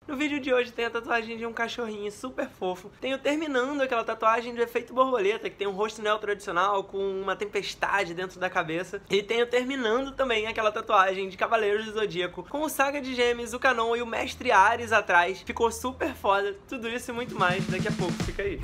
No vídeo de hoje tem a tatuagem de um cachorrinho super fofo. Tenho terminando aquela tatuagem do efeito borboleta, que tem um rosto neo-tradicional com uma tempestade dentro da cabeça. E tenho terminando também aquela tatuagem de Cavaleiros do Zodíaco, com o Saga de Gêmeos, o Canon e o Mestre Ares atrás. Ficou super foda. Tudo isso e muito mais daqui a pouco. Fica aí.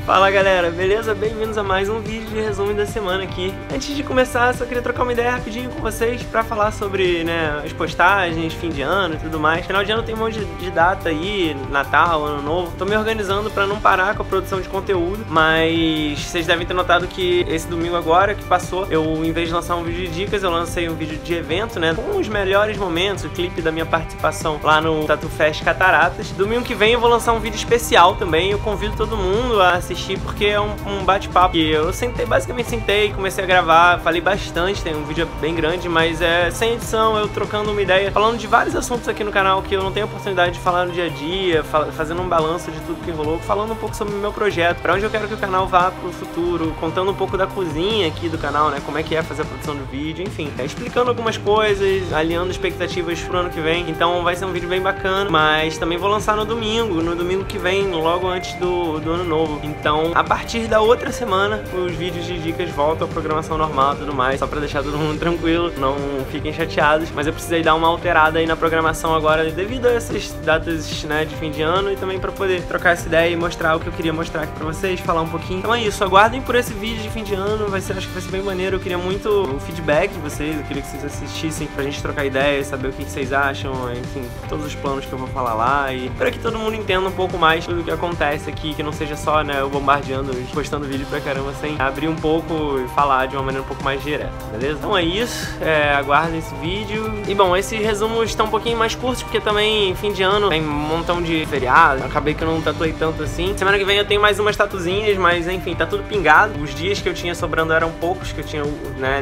Fala galera, beleza? Bem-vindos a mais um vídeo de resumo da semana aqui. Antes de começar, só queria trocar uma ideia rapidinho com vocês pra falar sobre, as postagens, fim de ano e tudo mais. Final de ano tem um monte de data aí, Natal, Ano Novo. Tô me organizando pra não parar com a produção de conteúdo, mas vocês devem ter notado que esse domingo agora que passou, eu, em vez de lançar um vídeo de dicas, eu lancei um vídeo de evento, com os melhores momentos, o clipe da minha participação lá no Tattoo Fest Cataratas. Domingo que vem eu vou lançar um vídeo especial também, eu convido todo mundo a assistir porque é um bate-papo que eu basicamente sentei, comecei a gravar, falei bastante, tem um vídeo bem grande, mas é sem edição, eu trocando uma ideia, falando de vários assuntos aqui no canal que eu não tenho oportunidade de falar no dia a dia, fazendo um balanço de tudo que rolou, falando um pouco sobre o meu projeto, pra onde eu quero que o canal vá pro futuro, contando um pouco da cozinha aqui do canal, como é que é fazer a produção do vídeo, enfim, explicando algumas coisas, alinhando expectativas pro ano que vem. Então vai ser um vídeo bem bacana, mas também vou lançar no domingo que vem, logo antes do ano novo. Então, a partir da outra semana, os vídeos de dicas voltam à programação normal e tudo mais, só pra deixar todo mundo tranquilo, não fiquem chateados, mas eu precisei dar uma alterada aí na programação agora devido a essas datas, de fim de ano e também pra poder trocar essa ideia e mostrar o que eu queria mostrar aqui pra vocês, falar um pouquinho. Então é isso, aguardem por esse vídeo de fim de ano, acho que vai ser bem maneiro, eu queria muito o feedback de vocês, eu queria que vocês assistissem pra gente trocar ideias, saber o que vocês acham, enfim, todos os planos que eu vou falar lá e para que todo mundo entenda um pouco mais tudo o que acontece aqui, que não seja só, eu bombardeando, postando vídeo pra caramba, sem abrir um pouco e falar de uma maneira um pouco mais direta, beleza? Então é isso, aguardem esse vídeo. E bom, esses resumos estão um pouquinho mais curtos, porque também fim de ano tem um montão de feriados, acabei que eu não tatuei tanto assim. Semana que vem eu tenho mais umas tatuzinhas, mas enfim, tá tudo pingado. Os dias que eu tinha sobrando eram poucos, que eu tinha,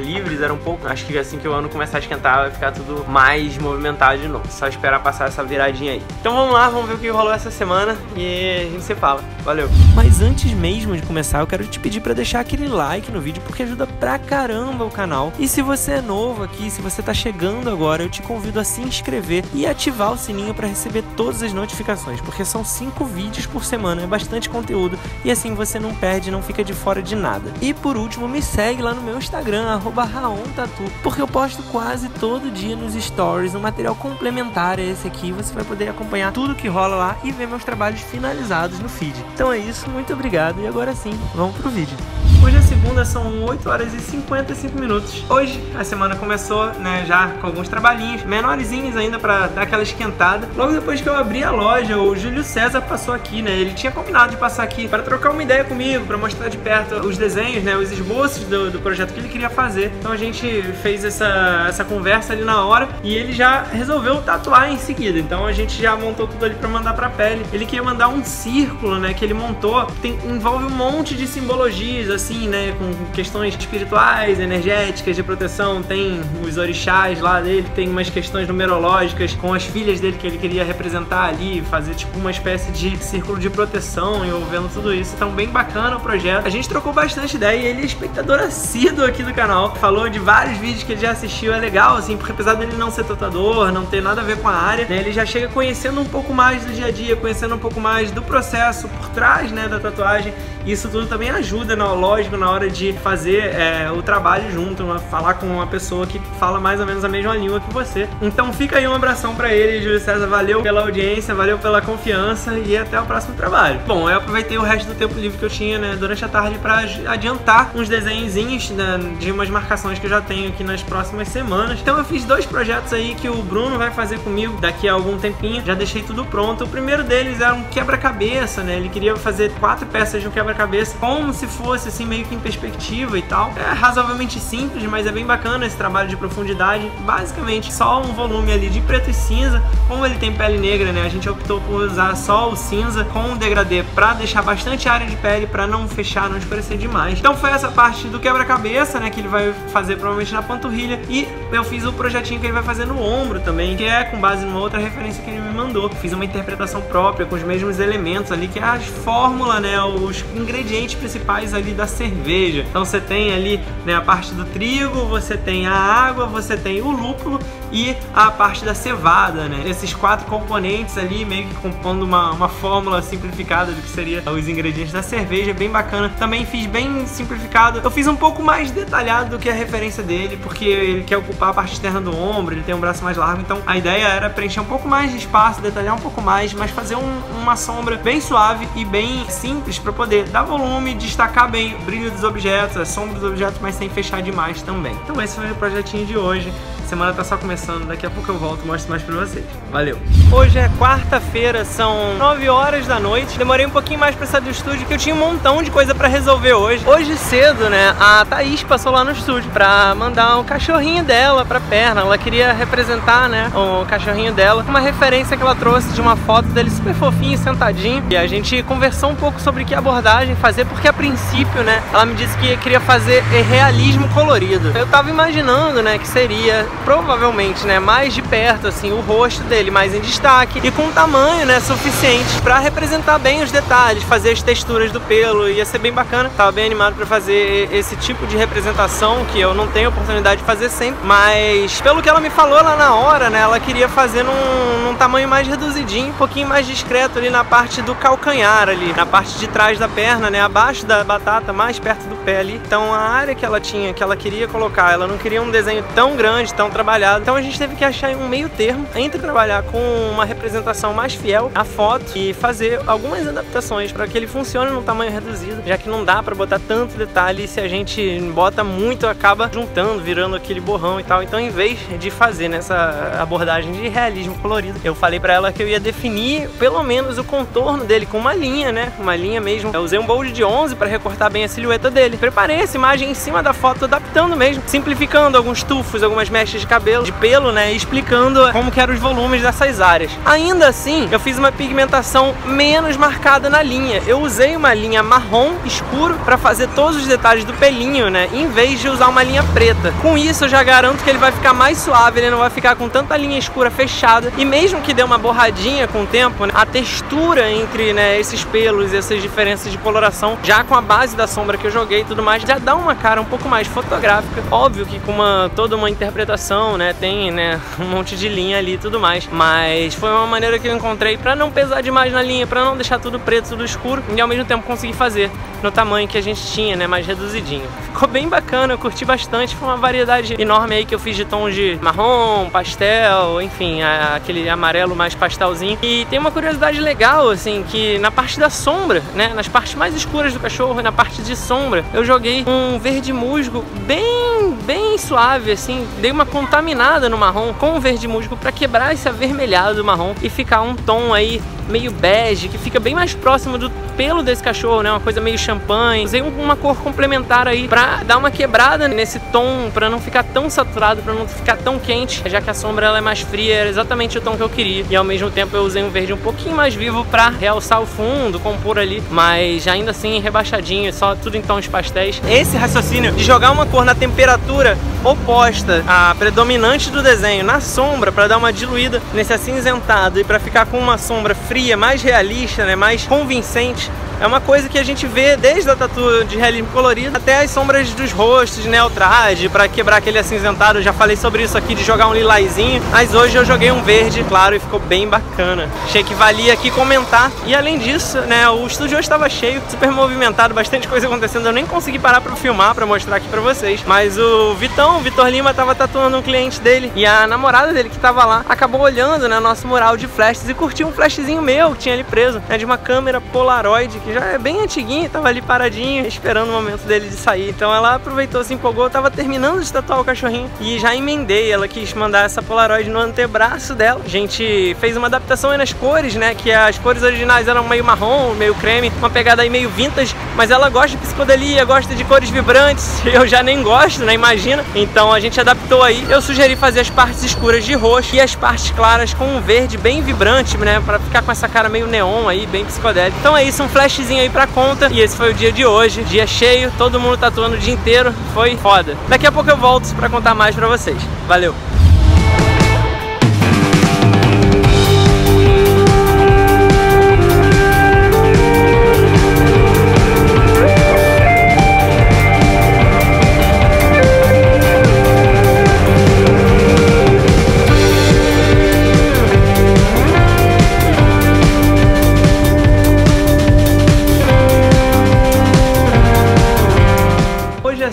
livres eram poucos. Acho que assim que o ano começar a esquentar, vai ficar tudo mais movimentado de novo. Só esperar passar essa viradinha aí. Então vamos lá, vamos ver o que rolou essa semana e a gente se fala. Valeu! Mas antes mesmo de começar, eu quero te pedir pra deixar aquele like no vídeo, porque ajuda pra caramba o canal. E se você é novo aqui, se você tá chegando agora, eu te convido a se inscrever e ativar o sininho pra receber todas as notificações, porque são 5 vídeos por semana, é bastante conteúdo e assim você não perde, não fica de fora de nada. E por último, me segue lá no meu Instagram, @raontatu, porque eu posto quase todo dia nos stories um material complementar a esse aqui, você vai poder acompanhar tudo que rola lá e ver meus trabalhos finalizados no feed. Então é isso, muito obrigado e agora sim, vamos pro vídeo. Hoje é segunda, são 8 horas e 55 minutos. Hoje a semana começou, já com alguns trabalhinhos menorzinhos ainda pra dar aquela esquentada. Logo depois que eu abri a loja, o Júlio César passou aqui, ele tinha combinado de passar aqui pra trocar uma ideia comigo, pra mostrar de perto os desenhos, os esboços do projeto que ele queria fazer. Então a gente fez essa conversa ali na hora e ele já resolveu tatuar em seguida. Então a gente já montou tudo ali pra mandar pra pele. Ele queria mandar um círculo, que ele montou, envolve um monte de simbologias, assim, com questões espirituais, energéticas, de proteção. Tem os orixás lá dele, tem umas questões numerológicas com as filhas dele que ele queria representar ali, fazer tipo uma espécie de círculo de proteção envolvendo tudo isso. Então bem bacana o projeto. A gente trocou bastante ideia e ele é espectador assíduo aqui do canal. Falou de vários vídeos que ele já assistiu, é legal, assim, porque apesar dele não ser tatuador, não ter nada a ver com a área, ele já chega conhecendo um pouco mais do dia a dia, conhecendo um pouco mais do processo por trás, da tatuagem. Isso tudo também ajuda, lógico, na hora de fazer o trabalho junto, falar com uma pessoa que fala mais ou menos a mesma língua que você. Então fica aí um abração pra ele, Júlio César, valeu pela audiência, valeu pela confiança e até o próximo trabalho. Bom, eu aproveitei o resto do tempo livre que eu tinha, durante a tarde pra adiantar uns desenhozinhos, de umas marcações que eu já tenho aqui nas próximas semanas. Então eu fiz 2 projetos aí que o Bruno vai fazer comigo daqui a algum tempinho, já deixei tudo pronto. O primeiro deles era um quebra-cabeça, ele queria fazer 4 peças de um quebra-cabeça como se fosse assim meio que em perspectiva e tal. É razoavelmente simples, mas é bem bacana esse trabalho de profundidade. Basicamente só um volume ali de preto e cinza. Como ele tem pele negra, né, a gente optou por usar só o cinza com o degradê pra deixar bastante área de pele, pra não fechar, não escurecer demais. Então foi essa parte do quebra-cabeça, né, que ele vai fazer provavelmente na panturrilha, e eu fiz o projetinho que ele vai fazer no ombro também, que é com base numa outra referência que ele me mandou. Fiz uma interpretação própria com os mesmos elementos ali, que é a fórmula, né, os ingredientes principais ali da cerveja. Então você tem ali, né, a parte do trigo, você tem a água, você tem o lúpulo e a parte da cevada, né? Esses 4 componentes ali meio que compondo uma fórmula simplificada do que seria os ingredientes da cerveja, bem bacana. Também fiz bem simplificado. Eu fiz um pouco mais detalhado do que a referência dele, porque ele quer ocupar a parte externa do ombro, ele tem um braço mais largo, então a ideia era preencher um pouco mais de espaço, detalhar um pouco mais, mas fazer uma sombra bem suave e bem simples para poder dar volume, destacar bem o brilho dos objetos, a sombra dos objetos, mas sem fechar demais também. Então esse foi o projetinho de hoje. A semana tá só começando, daqui a pouco eu volto e mostro mais pra vocês. Valeu! Hoje é quarta-feira, são 9 horas da noite. Demorei um pouquinho mais pra sair do estúdio, que eu tinha um montão de coisa pra resolver hoje. Hoje cedo, né, a Thaís passou lá no estúdio pra mandar um cachorrinho dela pra perna. Ela queria representar, né, o cachorrinho dela. Uma referência que ela trouxe de uma foto dele super fofinho, sentadinho. E a gente conversou um pouco sobre que abordagem fazer, porque a princípio, né, ela me disse que queria fazer realismo colorido. Eu tava imaginando, né, que seria provavelmente, né, mais de perto, assim, o rosto dele mais em destaque e com um tamanho, né, suficiente pra representar bem os detalhes, fazer as texturas do pelo. Ia ser bem bacana. Tava bem animado pra fazer esse tipo de representação, que eu não tenho oportunidade de fazer sempre, mas pelo que ela me falou lá na hora, né, ela queria fazer num tamanho mais reduzidinho, um pouquinho mais discreto ali na parte do calcanhar ali, na parte de trás da perna, né, abaixo da batata, mais perto do pé ali. Então a área que ela tinha, que ela queria colocar, ela não queria um desenho tão grande, tão trabalhado. Então a gente teve que achar um meio termo entre trabalhar com uma representação mais fiel à foto e fazer algumas adaptações para que ele funcione num tamanho reduzido, já que não dá para botar tanto detalhe, e se a gente bota muito acaba juntando, virando aquele borrão e tal. Então, em vez de fazer nessa abordagem de realismo colorido, eu falei para ela que eu ia definir pelo menos o contorno dele com uma linha, né, uma linha mesmo. Eu usei um bold de 11 para recortar bem a silhueta dele. Preparei essa imagem em cima da foto, adaptando mesmo, simplificando alguns tufos, algumas mechas de cabelo, de pelo, né, e explicando como que eram os volumes dessas áreas. Ainda assim, eu fiz uma pigmentação menos marcada na linha. Eu usei uma linha marrom escuro para fazer todos os detalhes do pelinho, né, em vez de usar uma linha preta. Com isso eu já garanto que ele vai ficar mais suave, ele não vai ficar com tanta linha escura fechada, e mesmo que dê uma borradinha com o tempo, né, a textura entre, né, esses pelos e essas diferenças de coloração, já com a base da sombra que eu joguei e tudo mais, já dá uma cara um pouco mais fotográfica. Óbvio que com toda uma interpretação, né, tem, né, um monte de linha ali e tudo mais, mas foi uma maneira que eu encontrei pra não pesar demais na linha, pra não deixar tudo preto, tudo escuro, e ao mesmo tempo conseguir fazer no tamanho que a gente tinha, né, mais reduzidinho. Ficou bem bacana, eu curti bastante. Foi uma variedade enorme aí que eu fiz de tons de marrom, pastel, enfim, aquele amarelo mais pastelzinho. E tem uma curiosidade legal, assim, que na parte da sombra, né, nas partes mais escuras do cachorro e na parte de sombra, eu joguei um verde musgo bem suave, assim, dei uma contaminada no marrom com o verde musgo pra quebrar esse avermelhado do marrom e ficar um tom aí meio bege, que fica bem mais próximo do pelo desse cachorro, né, uma coisa meio champanhe. Usei uma cor complementar aí pra dar uma quebrada nesse tom, pra não ficar tão saturado, pra não ficar tão quente, já que a sombra ela é mais fria, era exatamente o tom que eu queria. E ao mesmo tempo eu usei um verde um pouquinho mais vivo pra realçar o fundo, compor ali, mas ainda assim rebaixadinho, só tudo em tons pastéis. Esse raciocínio de jogar uma cor na temperatura oposta à predominante do desenho na sombra, pra dar uma diluída nesse acinzentado e pra ficar com uma sombra fria, mais realista, né, mais convincente, é uma coisa que a gente vê desde a tatu de realismo colorido até as sombras dos rostos, né, o traje, pra quebrar aquele acinzentado. Eu já falei sobre isso aqui, de jogar um lilazinho, mas hoje eu joguei um verde claro e ficou bem bacana. Achei que valia aqui comentar. E além disso, né, o estúdio hoje estava cheio, super movimentado, bastante coisa acontecendo. Eu nem consegui parar pra filmar, pra mostrar aqui pra vocês, mas o Vitão o Vitor Lima tava tatuando um cliente dele e a namorada dele que tava lá acabou olhando, né, nosso mural de flashes e curtiu um flashzinho meu que tinha ali preso, né, de uma câmera Polaroid que já é bem antiguinha, tava ali paradinho esperando o momento dele de sair. Então ela aproveitou, se empolgou, tava terminando de tatuar o cachorrinho e já emendei. Ela quis mandar essa Polaroid no antebraço dela. A gente fez uma adaptação aí nas cores, né, que as cores originais eram meio marrom, meio creme, uma pegada aí meio vintage, mas ela gosta de psicodelia, gosta de cores vibrantes. Eu já nem gosto, né, imagina. Então a gente adaptou aí. Eu sugeri fazer as partes escuras de roxo e as partes claras com um verde bem vibrante, né, pra ficar com essa cara meio neon aí, bem psicodélico. Então é isso, um flashzinho aí pra conta. E esse foi o dia de hoje, dia cheio, todo mundo tatuando o dia inteiro, foi foda. Daqui a pouco eu volto pra contar mais pra vocês. Valeu!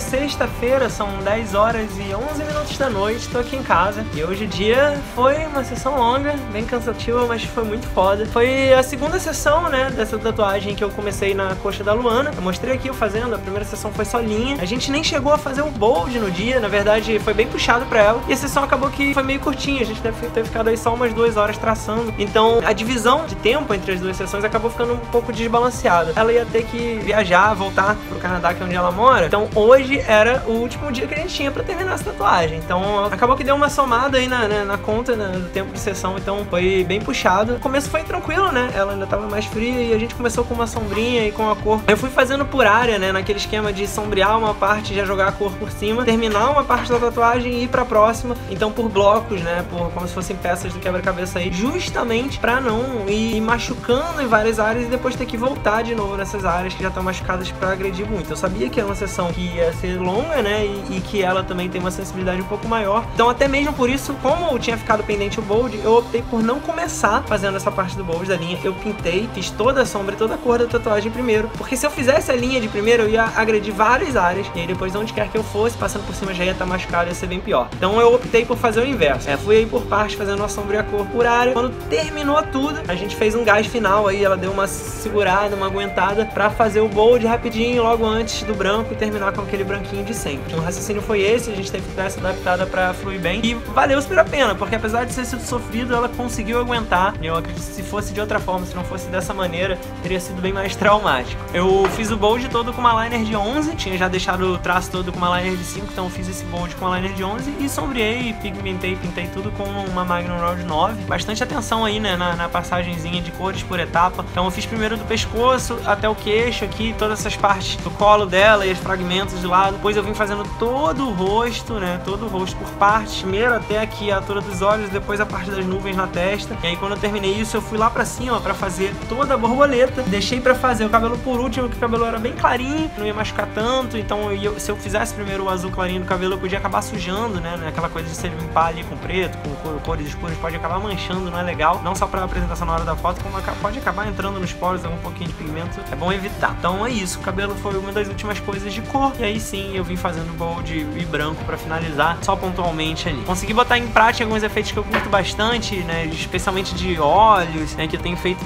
Sexta-feira, são 10 horas e 11 minutos da noite, tô aqui em casa e hoje o dia foi uma sessão longa, bem cansativa, mas foi muito foda. Foi a segunda sessão, né, dessa tatuagem que eu comecei na coxa da Luana. Eu mostrei aqui eu fazendo, a primeira sessão foi só linha. A gente nem chegou a fazer o bold no dia, na verdade foi bem puxado pra ela e a sessão acabou que foi meio curtinha, a gente deve ter ficado aí só umas 2 horas traçando. Então a divisão de tempo entre as duas sessões acabou ficando um pouco desbalanceada. Ela ia ter que viajar, voltar pro Canadá, que é onde ela mora. Então hoje era o último dia que a gente tinha pra terminar essa tatuagem. Então acabou que deu uma somada aí na conta, né, do tempo de sessão. Então foi bem puxado. O começo foi tranquilo, né? Ela ainda tava mais fria e a gente começou com uma sombrinha e com a cor. Eu fui fazendo por área, né? Naquele esquema de sombrear uma parte e já jogar a cor por cima, terminar uma parte da tatuagem e ir pra próxima. Então por blocos, né? Como se fossem peças do quebra-cabeça aí, justamente pra não ir machucando em várias áreas e depois ter que voltar de novo nessas áreas que já estão machucadas pra agredir muito. Eu sabia que era uma sessão que ia ser longa, né, e que ela também tem uma sensibilidade um pouco maior. Então até mesmo por isso, como eu tinha ficado pendente o bold, eu optei por não começar fazendo essa parte do bold da linha. Eu pintei, fiz toda a sombra e toda a cor da tatuagem primeiro, porque se eu fizesse a linha de primeiro, eu ia agredir várias áreas, e aí depois de onde quer que eu fosse, passando por cima já ia estar machucado, ia ser bem pior. Então eu optei por fazer o inverso. Fui aí por parte, fazendo a sombra e a cor por área. Quando terminou tudo, a gente fez um gás final aí, ela deu uma segurada, uma aguentada pra fazer o bold rapidinho, logo antes do branco, e terminar com aquele branquinho de sempre. O raciocínio foi esse, a gente teve que dar essa adaptada pra fluir bem e valeu super a pena, porque apesar de ter sido sofrido, ela conseguiu aguentar. Eu acredito que se fosse de outra forma, se não fosse dessa maneira, teria sido bem mais traumático. Eu fiz o bold todo com uma liner de 11, tinha já deixado o traço todo com uma liner de 5, então eu fiz esse bold com uma liner de 11 e sombreei, pigmentei, pintei tudo com uma Magnum Round 9. Bastante atenção aí, né, na passagenzinha de cores por etapa. Então eu fiz primeiro do pescoço até o queixo aqui, todas essas partes do colo dela e os fragmentos de lado. Depois eu vim fazendo todo o rosto, né, todo o rosto por partes, primeiro até aqui a altura dos olhos, depois a parte das nuvens na testa. E aí quando eu terminei isso, eu fui lá pra cima pra fazer toda a borboleta. Deixei pra fazer o cabelo por último, que o cabelo era bem clarinho, não ia machucar tanto. Então se eu fizesse primeiro o azul clarinho do cabelo, eu podia acabar sujando, né, aquela coisa de se ele limpar ali com preto, com cores escuras, pode acabar manchando, não é legal. Não só pra apresentação na hora da foto, como pode acabar entrando nos poros algum pouquinho de pigmento, é bom evitar. Então é isso, o cabelo foi uma das últimas coisas de cor. E aí sim, eu vim fazendo bold e branco pra finalizar, só pontualmente ali. Consegui botar em prática alguns efeitos que eu curto bastante, né, especialmente de olhos, né, que eu tenho feito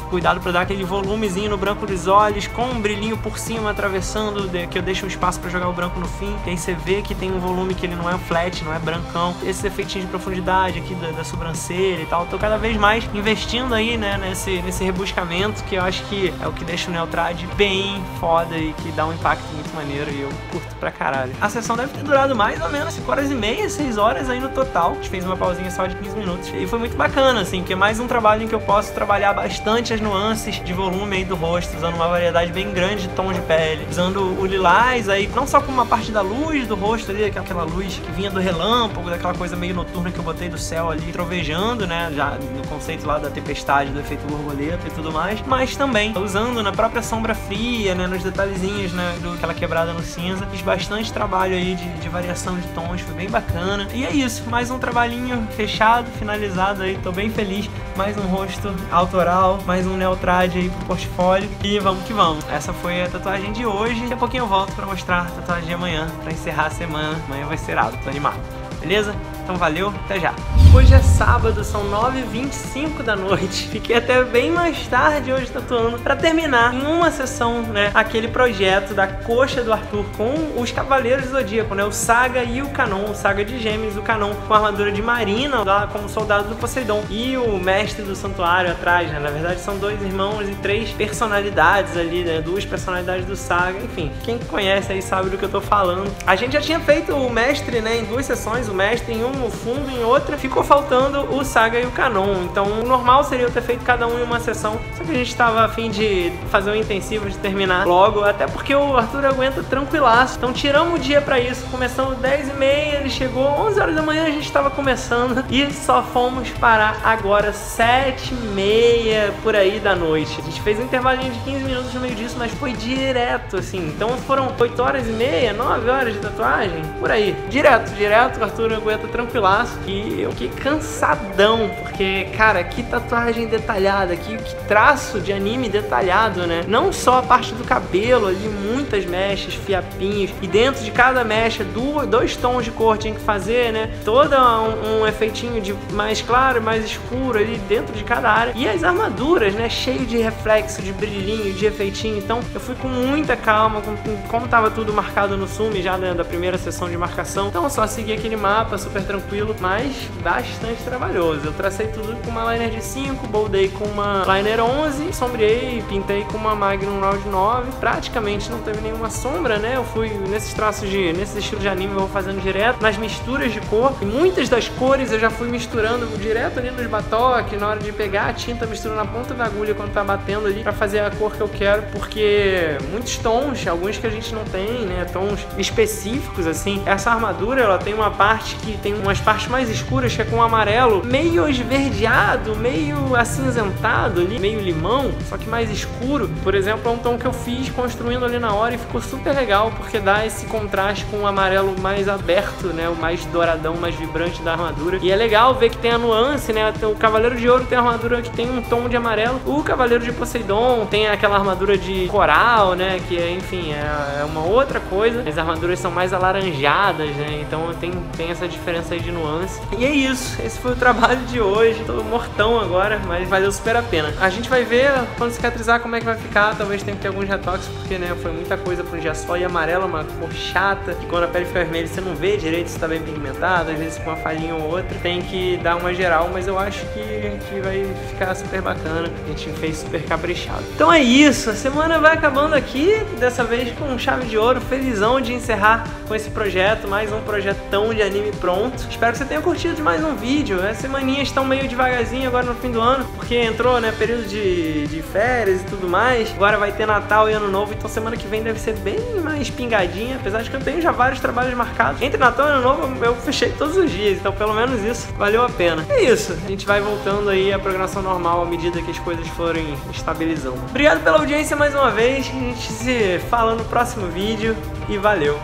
cuidado pra dar aquele volumezinho no branco dos olhos, com um brilhinho por cima atravessando, que eu deixo um espaço pra jogar o branco no fim, que aí você vê que tem um volume que ele não é flat, não é brancão. Esses efeitinhos de profundidade aqui da sobrancelha e tal, tô cada vez mais investindo aí, né, nesse rebuscamento, que eu acho que é o que deixa o Neotrad bem foda e que dá um impacto muito maneiro e eu curto pra caralho. A sessão deve ter durado mais ou menos 5 horas e meia, 6 horas aí no total. A gente fez uma pausinha só de 15 minutos e foi muito bacana, assim, porque é mais um trabalho em que eu posso trabalhar bastante as nuances de volume aí do rosto, usando uma variedade bem grande de tons de pele, usando o lilás aí, não só como uma parte da luz do rosto ali, aquela luz que vinha do relâmpago, daquela coisa meio noturna que eu botei do céu ali, trovejando, né, já no conceito lá da tempestade, do efeito borboleta e tudo mais, mas também usando na própria sombra fria, né, nos detalhezinhos, né, daquela quebrada no cinza. Fiz bastante bastante trabalho aí de variação de tons, foi bem bacana. E é isso, mais um trabalhinho fechado, finalizado aí, tô bem feliz. Mais um rosto autoral, mais um Neotrad aí pro portfólio. E vamos que vamos. Essa foi a tatuagem de hoje. Daqui a pouquinho eu volto pra mostrar a tatuagem de amanhã, pra encerrar a semana. Amanhã vai ser irado, tô animado. Beleza? Então valeu, até já. Hoje é sábado, são 9h25 da noite. Fiquei até bem mais tarde hoje tatuando pra terminar em uma sessão, né, aquele projeto da coxa do Arthur com os Cavaleiros do Zodíaco, né, o Saga e o Canon, o Saga de Gêmeos, o Canon com a armadura de Marina, lá como soldado do Poseidon, e o mestre do santuário atrás, né, na verdade são dois irmãos e três personalidades ali, né, duas personalidades do Saga, enfim, quem conhece aí sabe do que eu tô falando. A gente já tinha feito o mestre, né, em duas sessões, o mestre em uma, o fundo em outra, ficou faltando o Saga e o Canon, então o normal seria eu ter feito cada um em uma sessão, só que a gente tava a fim de fazer um intensivo, de terminar logo, até porque o Arthur aguenta tranquilaço, então tiramos o dia pra isso, começamos 10h30, ele chegou 11 horas da manhã, a gente tava começando e só fomos parar agora 7h30 por aí da noite. A gente fez um intervalinho de 15 minutos no meio disso, mas foi direto assim, então foram 8h30, 9 horas de tatuagem, por aí, direto, o Arthur aguenta tranquilaço e eu fiquei cansadão, porque, cara, que tatuagem detalhada, que traço de anime detalhado, né? Não só a parte do cabelo ali, muitas mechas, fiapinhos, e dentro de cada mecha, dois tons de cor tinha que fazer, né? Todo um efeitinho de mais claro e mais escuro ali dentro de cada área. E as armaduras, né? Cheio de reflexo, de brilhinho, de efeitinho. Então, eu fui com muita calma, como tava tudo marcado no Sumi já, né, da primeira sessão de marcação. Então, eu só segui aquele mapa super tranquilo, mas bastante trabalhoso. Eu tracei tudo com uma liner de 5, boldei com uma liner 11, sombreei, pintei com uma Magnum Round 9. Praticamente não teve nenhuma sombra, né? Eu fui nesses traços nesses estilos de anime, eu vou fazendo direto, nas misturas de cor. E muitas das cores eu já fui misturando direto ali nos batoques, na hora de pegar a tinta, misturo na ponta da agulha quando tá batendo ali, pra fazer a cor que eu quero, porque muitos tons, alguns que a gente não tem, né? Tons específicos, assim. Essa armadura, ela tem uma parte que tem umas partes mais escuras, que é com um amarelo meio esverdeado, meio acinzentado ali, meio limão, só que mais escuro. Por exemplo, é um tom que eu fiz construindo ali na hora e ficou super legal, porque dá esse contraste com o amarelo mais aberto, né, o mais douradão, mais vibrante da armadura. E é legal ver que tem a nuance, né, o Cavaleiro de Ouro tem a armadura que tem um tom de amarelo, o Cavaleiro de Poseidon tem aquela armadura de coral, né, que é, enfim, é uma outra coisa. As armaduras são mais alaranjadas, né, então tem essa diferença aí de nuance. E é isso, esse foi o trabalho de hoje. Tô mortão agora, mas valeu super a pena. A gente vai ver quando cicatrizar como é que vai ficar. Talvez tenha que ter alguns retoques, porque, né, foi muita coisa pra um dia só. E amarelo é uma cor chata, que quando a pele fica vermelha você não vê direito se tá bem pigmentado. Às vezes com uma falhinha ou outra tem que dar uma geral, mas eu acho que vai ficar super bacana. A gente fez super caprichado. Então é isso, a semana vai acabando aqui, dessa vez com chave de ouro. Felizão de encerrar com esse projeto, mais um projetão de anime pronto. Espero que você tenha curtido de mais um vídeo. As semaninhas estão meio devagarzinho agora no fim do ano, porque entrou, né, período de férias e tudo mais. Agora vai ter Natal e Ano Novo, então semana que vem deve ser bem mais pingadinha, apesar de que eu tenho já vários trabalhos marcados. Entre Natal e Ano Novo eu fechei todos os dias, então pelo menos isso valeu a pena. É isso, a gente vai voltando aí à programação normal à medida que as coisas forem estabilizando. Obrigado pela audiência mais uma vez, a gente se fala no próximo vídeo e valeu!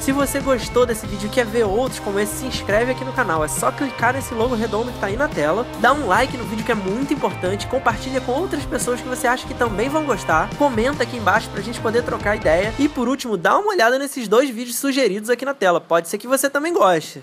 Se você gostou desse vídeo e quer ver outros como esse, se inscreve aqui no canal. É só clicar nesse logo redondo que tá aí na tela, dá um like no vídeo que é muito importante, compartilha com outras pessoas que você acha que também vão gostar, comenta aqui embaixo pra gente poder trocar ideia e por último, dá uma olhada nesses dois vídeos sugeridos aqui na tela, pode ser que você também goste.